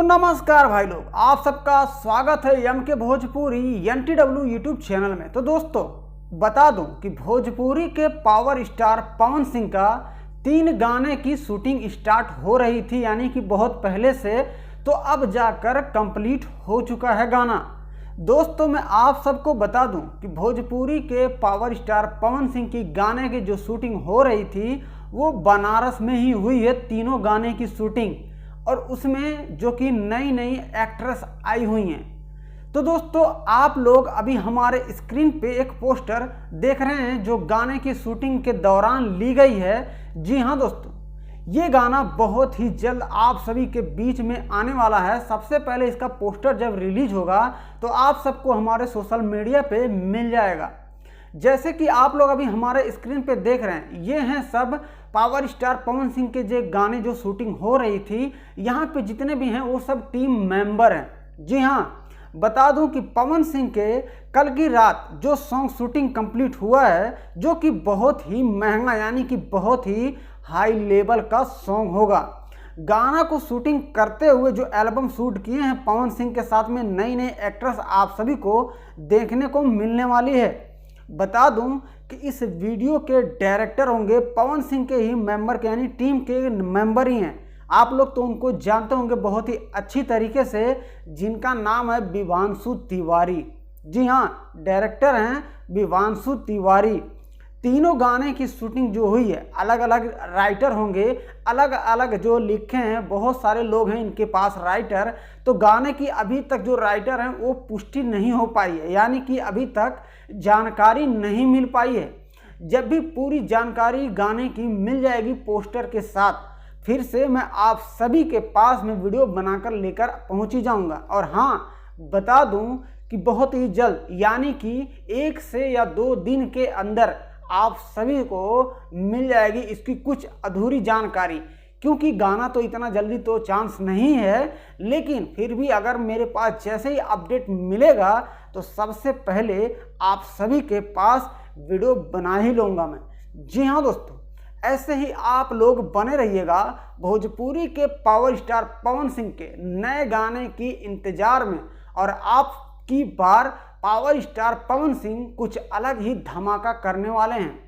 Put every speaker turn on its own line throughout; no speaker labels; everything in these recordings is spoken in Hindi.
नमस्कार भाई लोग, आप सबका स्वागत है एम के भोजपुरी NTW यूट्यूब चैनल में। तो दोस्तों बता दूं कि भोजपुरी के पावर स्टार पवन सिंह का 3 गाने की शूटिंग स्टार्ट हो रही थी, यानी कि बहुत पहले से। तो अब जाकर कंप्लीट हो चुका है गाना। दोस्तों मैं आप सबको बता दूं कि भोजपुरी के पावर स्टार पवन सिंह की गाने की जो शूटिंग हो रही थी वो बनारस में ही हुई है, तीनों गाने की शूटिंग, और उसमें जो कि नई नई एक्ट्रेस आई हुई हैं। तो दोस्तों आप लोग अभी हमारे स्क्रीन पे एक पोस्टर देख रहे हैं जो गाने की शूटिंग के दौरान ली गई है। जी हाँ दोस्तों, ये गाना बहुत ही जल्द आप सभी के बीच में आने वाला है। सबसे पहले इसका पोस्टर जब रिलीज होगा तो आप सबको हमारे सोशल मीडिया पे मिल जाएगा। जैसे कि आप लोग अभी हमारे स्क्रीन पे देख रहे हैं, ये हैं सब पावर स्टार पवन सिंह के जो गाने जो शूटिंग हो रही थी। यहाँ पे जितने भी हैं वो सब टीम मेंबर हैं। जी हाँ, बता दूं कि पवन सिंह के कल की रात जो सॉन्ग शूटिंग कंप्लीट हुआ है, जो कि बहुत ही महंगा यानी कि बहुत ही हाई लेवल का सॉन्ग होगा। गाना को शूटिंग करते हुए जो एल्बम शूट किए हैं पवन सिंह के साथ में नई नई एक्ट्रेस आप सभी को देखने को मिलने वाली है। बता दूं कि इस वीडियो के डायरेक्टर होंगे पवन सिंह के ही मेंबर के, यानी टीम के मेंबर ही हैं। आप लोग तो उनको जानते होंगे बहुत ही अच्छी तरीके से, जिनका नाम है विवांशु तिवारी। जी हाँ, डायरेक्टर हैं विवांशु तिवारी। तीनों गाने की शूटिंग जो हुई है, अलग अलग राइटर होंगे, अलग अलग जो लिखे हैं, बहुत सारे लोग हैं इनके पास राइटर। तो गाने की अभी तक जो राइटर हैं वो पुष्टि नहीं हो पाई है, यानी कि अभी तक जानकारी नहीं मिल पाई है। जब भी पूरी जानकारी गाने की मिल जाएगी पोस्टर के साथ, फिर से मैं आप सभी के पास में वीडियो बनाकर लेकर पहुंची जाऊंगा। और हाँ, बता दूं कि बहुत ही जल्द, यानी कि 1 से या 2 दिन के अंदर आप सभी को मिल जाएगी इसकी कुछ अधूरी जानकारी। क्योंकि गाना तो इतना जल्दी तो चांस नहीं है, लेकिन फिर भी अगर मेरे पास जैसे ही अपडेट मिलेगा तो सबसे पहले आप सभी के पास वीडियो बना ही लूँगा मैं। जी हाँ दोस्तों, ऐसे ही आप लोग बने रहिएगा भोजपुरी के पावर स्टार पवन सिंह के नए गाने की इंतजार में। और आपकी बार पावर स्टार पवन सिंह कुछ अलग ही धमाका करने वाले हैं।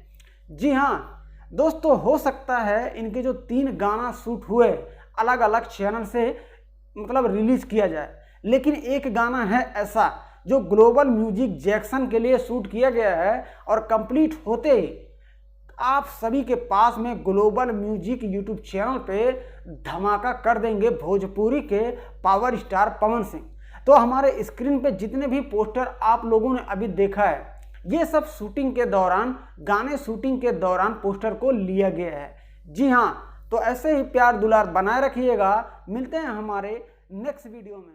जी हाँ दोस्तों, हो सकता है इनके जो 3 गाना शूट हुए अलग अलग चैनल से मतलब रिलीज किया जाए, लेकिन एक गाना है ऐसा जो ग्लोबल म्यूजिक जैक्सन के लिए शूट किया गया है, और कंप्लीट होते ही आप सभी के पास में ग्लोबल म्यूजिक यूट्यूब चैनल पे धमाका कर देंगे भोजपुरी के पावर स्टार पवन सिंह। तो हमारे स्क्रीन पे जितने भी पोस्टर आप लोगों ने अभी देखा है, ये सब शूटिंग के दौरान, गाने शूटिंग के दौरान पोस्टर को लिया गया है। जी हाँ, तो ऐसे ही प्यार दुलार बनाए रखिएगा। मिलते हैं हमारे नेक्स्ट वीडियो में।